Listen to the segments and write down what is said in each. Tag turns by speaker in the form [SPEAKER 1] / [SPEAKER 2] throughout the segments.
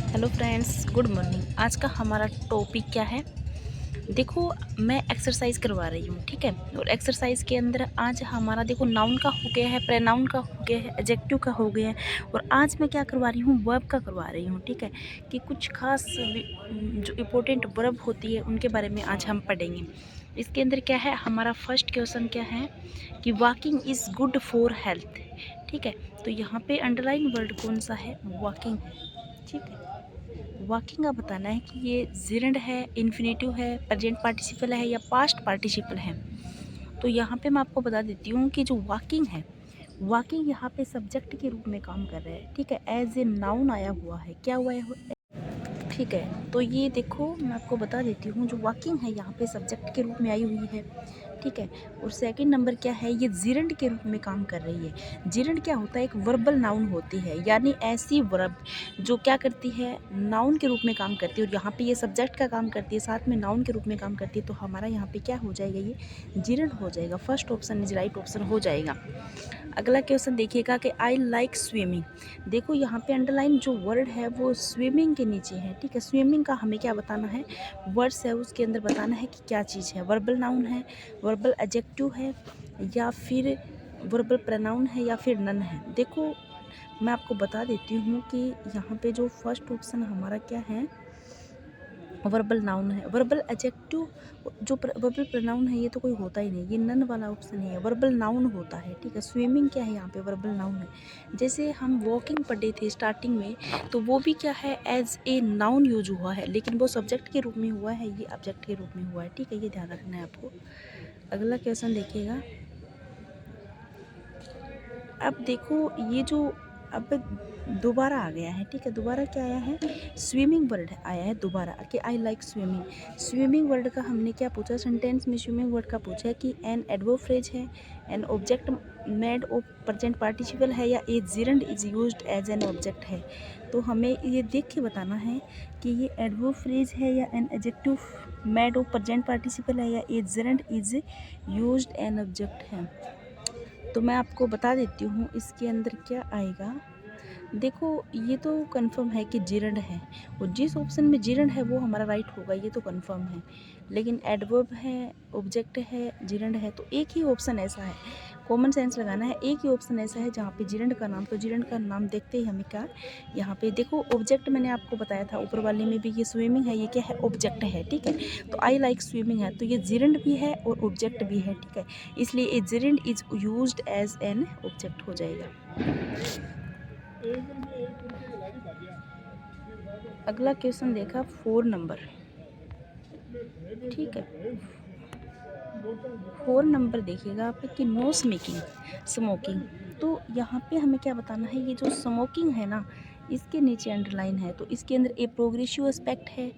[SPEAKER 1] Hello friends, good morning. आज का हमारा टॉपिक क्या है? देखो, मैं एक्सरसाइज करवा रही हूँ, ठीक है। और एक्सरसाइज के अंदर आज हमारा देखो नाउन का हो गया है, प्रोनाउन का हो गया है, एडजेक्टिव का हो गया है। और आज मैं क्या करवा रही हूँ, वर्ब का करवा रही हूँ, ठीक है। कि कुछ खास जो इम्पोर्टेंट वर्ब होती है उनके बारे में आज हम पढ़ेंगे। इसके अंदर क्या है, हमारा फर्स्ट क्वेश्चन क्या है कि walking is good for health, ठीक है। तो यहाँ पे अंडरलाइन वर्ड कौन सा है? वॉकिंग है, ठीक है। वॉकिंग का बताना है कि ये जिरंड है, इन्फिनेटिव है, प्रेजेंट पार्टिसिपल है या पास्ट पार्टिसिपल है। तो यहाँ पे मैं आपको बता देती हूँ कि जो वॉकिंग है, वॉकिंग यहाँ पे सब्जेक्ट के रूप में काम कर रहा है, ठीक है। एज ए नाउन आया हुआ है, क्या हुआ है, ठीक है। तो ये देखो मैं आपको बता देती हूँ, जो वॉकिंग है यहाँ पे सब्जेक्ट के रूप में आई हुई है, ठीक है। और सेकंड नंबर क्या है, ये जिरंड के रूप में काम कर रही है। जिरंड क्या होता है? एक वर्बल नाउन होती है, यानी ऐसी वर्ब जो क्या करती है, नाउन के रूप में काम करती है। और यहाँ पे ये सब्जेक्ट का काम करती है, साथ में नाउन के रूप में काम करती है। तो हमारा यहाँ पे क्या हो जाएगा, ये जिरंड हो जाएगा। First option is right option हो जाएगा। अगला क्वेश्चन देखिएगा कि आई लाइक स्विमिंग। देखो यहाँ पे अंडरलाइन जो वर्ड है वो स्विमिंग के नीचे है, ठीक है। स्विमिंग का हमें क्या बताना है, वर्ड्स है उसके अंदर बताना है कि क्या चीज़ है, वर्बल नाउन है, वर्बल एडजेक्टिव है, या फिर वर्बल प्रोनाउन है, या फिर नन है। देखो मैं आपको बता देती हूँ कि यहाँ पे जो फर्स्ट ऑप्शन हमारा क्या है, वर्बल नाउन है। वर्बल एडजेक्टिव जो वर्बल प्रोनाउन है ये तो कोई होता ही नहीं, ये नन वाला ऑप्शन ही है, वर्बल नाउन होता है, ठीक है। स्विमिंग क्या है, यहाँ पे वर्बल नाउन है। जैसे हम वॉकिंग पढ़े थे स्टार्टिंग में, तो वो भी क्या है, एज ए नाउन यूज हुआ है, लेकिन वो सब्जेक्ट के रूप में हुआ है, ये ऑब्जेक्ट के रूप में हुआ है, ठीक है। ये ध्यान रखना है आपको। अगला क्वेश्चन देखिएगा। अब देखो ये जो अब दोबारा आ गया है, ठीक है। दोबारा क्या आया है, स्विमिंग वर्ड आया है दोबारा कि I like swimming. Swimming word का हमने क्या पूछा, सेंटेंस में स्विमिंग वर्ड का पूछा है कि एन एडवर्ब फ्रेज है, an object made of present participle है, या a gerund is used as an object है। तो हमें ये देख के बताना है कि ये एडवर्ब फ्रेज है या an adjective made of present participle है, या a gerund is used an object है। तो मैं आपको बता देती हूँ इसके अंदर क्या आएगा। देखो ये तो कंफर्म है कि जिरंड है, और जिस ऑप्शन में जिरंड है वो हमारा राइट होगा, ये तो कंफर्म है। लेकिन एडवर्ब है, ऑब्जेक्ट है, जिरंड है, तो एक ही ऑप्शन ऐसा है, कॉमन सेंस लगाना है, एक ही ऑप्शन ऐसा है जहाँ पे जिरंड का नाम, तो जिरंड का नाम देखते ही हमें क्या, यहाँ पे देखो ऑब्जेक्ट मैंने आपको बताया था ऊपर वाले में भी, ये स्विमिंग है, ये क्या है, ऑब्जेक्ट है, ठीक है। तो आई लाइक स्विमिंग है, तो ये जिरंड भी है और ऑब्जेक्ट भी है, ठीक है। इसलिए a gerund is used as an object हो जाएगा। अगला क्वेश्चन देखा 4 नंबर, ठीक है। 4 नंबर देखिएगा आप कि नो स्मोकिंग, स्मोकिंग। तो यहाँ पे हमें क्या बताना है, ये जो स्मोकिंग है ना, इसके नीचे अंडरलाइन है, तो इसके अंदर ए प्रोग्रेसिव एस्पेक्ट है,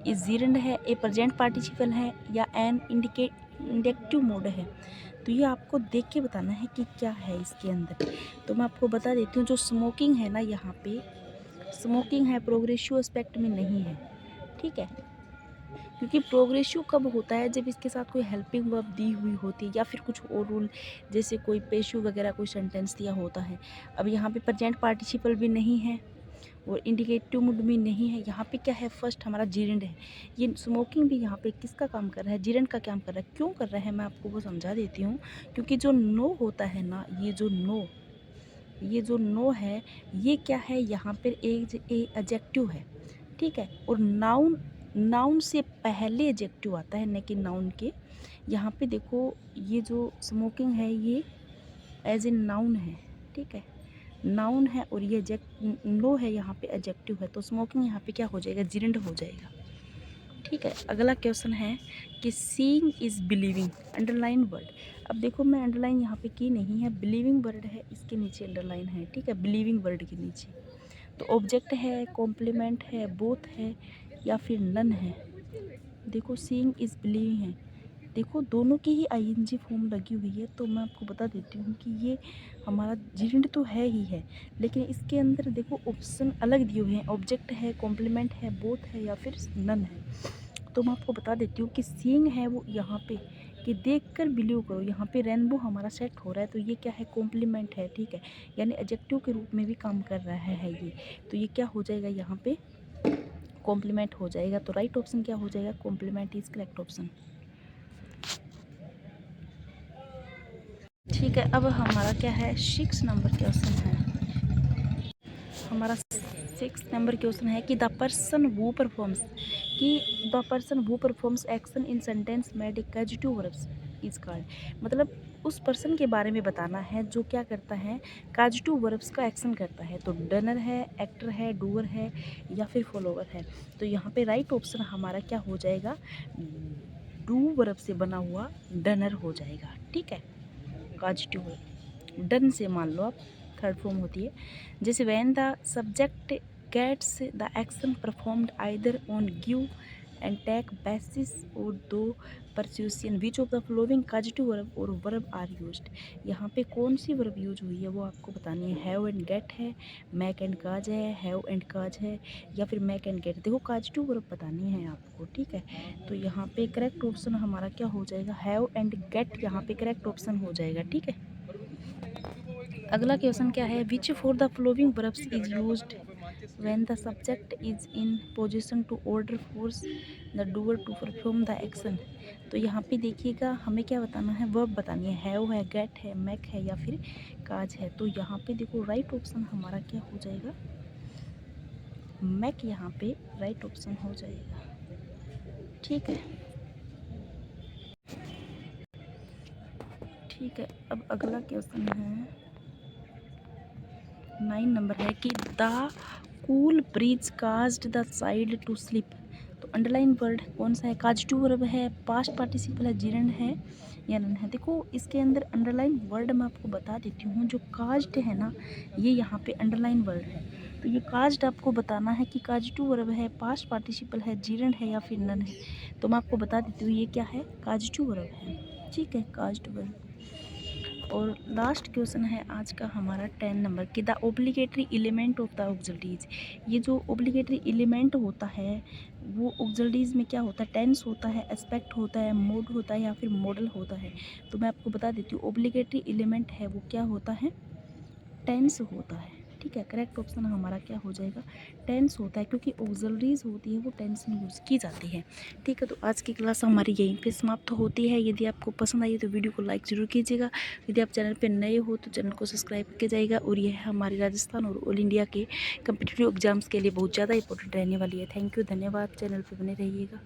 [SPEAKER 1] ए जीरंड है, ए प्रेजेंट पार्टिसिपल है, या एन इंडेक्टिव मोड है। तो ये आपको देख के बताना है कि क्या है इसके अंदर। तो मैं आपको बता देती हूँ, जो स्मोकिंग है ना, यहाँ पे स्मोकिंग है, प्रोग्रेसिव एस्पेक्ट में नहीं है, ठीक है। क्योंकि प्रोग्रेसिव कब होता है, जब इसके साथ कोई हेल्पिंग वर्ब दी हुई होती है, या फिर कुछ और रूल, जैसे कोई पेशु वगैरह कोई सेंटेंस दिया होता है। अब यहाँ पे प्रेजेंट पार्टिसिपल भी नहीं है और इंडिकेटिव मूड भी नहीं है। यहाँ पे क्या है, फर्स्ट हमारा जिरंड है। ये स्मोकिंग भी यहाँ पे किसका काम कर रहा है, जिरंड का काम कर रहा है। क्यों कर रहा है मैं आपको वो समझा देती हूँ। क्योंकि जो नो होता है ना, ये जो नो है, ये क्या है, यहाँ पर एक एडजेक्टिव है, ठीक है। और नाउन से पहले एडजेक्टिव आता है, न कि नाउन के। यहाँ पे देखो ये जो स्मोकिंग है ये एज ए नाउन है, ठीक है, नाउन है, और ये नो है, यहाँ पे एडजेक्टिव है। तो स्मोकिंग यहाँ पे क्या हो जाएगा, जिरंड हो जाएगा, ठीक है। अगला क्वेश्चन है कि seeing is believing, underline word. अब देखो मैं अंडरलाइन यहाँ पे की नहीं है, बिलीविंग वर्ड है, इसके नीचे अंडरलाइन है, ठीक है, बिलीविंग वर्ड के नीचे। तो ऑब्जेक्ट है, कॉम्प्लीमेंट है, बोथ है, या फिर नन है। देखो सीइंग इज़ बिलीविंग है, देखो दोनों की ही आईएनजी फॉर्म लगी हुई है। तो मैं आपको बता देती हूँ कि ये हमारा जिरंड तो है ही है, लेकिन इसके अंदर देखो ऑप्शन अलग दिए हुए हैं, ऑब्जेक्ट है, कॉम्प्लीमेंट है, बोथ है, या फिर नन है। तो मैं आपको बता देती हूँ कि सीइंग है वो यहाँ पे कि देखकर बिलीव करो, यहाँ पे रेनबो हमारा सेट हो रहा है, तो ये क्या है, कॉम्प्लीमेंट है, ठीक है, यानी एडजेक्टिव के रूप में भी काम कर रहा है ये। तो ये क्या हो जाएगा यहाँ पे, कॉम्प्लीमेंट हो जाएगा। तो राइट ऑप्शन क्या हो जाएगा? Complement is correct option. ठीक है, अब हमारा क्या है, 6 नंबर क्वेश्चन है। हमारा 6 नंबर क्वेश्चन है कि द पर्सन हु परफॉर्म्स, कि the person who performs action in sentence made कैजुटिव verbs is called. मतलब उस पर्सन के बारे में बताना है जो क्या करता है, काजुटिव वर्ब्स का एक्शन करता है। तो डनर है, एक्टर है, डूअर है या फिर फॉलोवर है। तो यहाँ पे राइट ऑप्शन हमारा क्या हो जाएगा? डू वर्ब से बना हुआ डनर हो जाएगा। ठीक है, काजुटिव वर्ब डन से मान लो आप थर्ड फॉर्म होती है। जैसे when the subject gets the action performed either on give and take basis और दो persuasion which of the following causative verb और वर्ब आर यूज्ड। यहाँ पे कौन सी वर्ब यूज हुई है वो आपको बतानी है। हैव एंड गेट है, मैक एंड काज है, हैव एंड काज है या फिर मैक एंड गेट। देखो काजिटिव वर्ब बतानी है आपको। ठीक है, तो यहाँ पे करेक्ट ऑप्शन हमारा क्या हो जाएगा? हैव एंड गेट यहाँ पे करेक्ट ऑप्शन हो जाएगा। ठीक है, अगला क्वेश्चन क्या है? Which for the following verbs is used when the subject is in position to order force the doer to perform the action. तो यहाँ पे देखिएगा हमें क्या बताना है, वर्ब बतानी है। हैव है, गेट है, मैक है या फिर काज है। तो यहाँ पे देखो राइट ऑप्शन हमारा क्या हो जाएगा? मैक यहाँ पे राइट ऑप्शन हो जाएगा। ठीक है, ठीक है, अब अगला क्वेश्चन है 9 नंबर है कि the cool breeze caused the child to sleep. तो अंडरलाइन वर्ड कौन सा है? काजिटिव वर्ब है, पास्ट पार्टिसिपल है, जिरंड है या नन है। देखो इसके अंदर अंडरलाइन वर्ड मैं आपको बता देती हूँ। जो काज्ड है ना, ये यहाँ पे अंडरलाइन वर्ड है। तो ये काज्ड आपको बताना है कि काजिटिव वर्ब है, पास्ट पार्टिसिपल है, जिरंड है या फिर नन है। तो मैं आपको बता देती हूँ ये क्या है, काजिटिव वर्ब है। ठीक है, काज्ड वर्ब। और लास्ट क्वेश्चन है आज का हमारा 10 नंबर कि the obligatory element of the auxiliaries. ये जो ओब्लिगेटरी एलिमेंट होता है वो ऑक्सिलरीज में क्या होता है? टेंस होता है, एस्पेक्ट होता है, मोड होता है या फिर मॉडल होता है। तो मैं आपको बता देती हूँ ओब्लिगेटरी एलिमेंट है वो क्या होता है? टेंस होता है। ठीक है, करेक्ट ऑप्शन हमारा क्या हो जाएगा? टेंस होता है, क्योंकि ऑक्सिलरीज होती है वो टेंस में यूज़ की जाती है। ठीक है, तो आज की क्लास हमारी यहीं पे समाप्त होती है। यदि आपको पसंद आई तो वीडियो को लाइक ज़रूर कीजिएगा। यदि आप चैनल पे नए हो तो चैनल को सब्सक्राइब करके जाइएगा। और यह हमारे राजस्थान और ऑल इंडिया के कम्पिटिटिव एग्जाम्स के लिए बहुत ज़्यादा इंपॉर्टेंट रहने वाली है। थैंक यू, धन्यवाद। चैनल पर बने रहिएगा।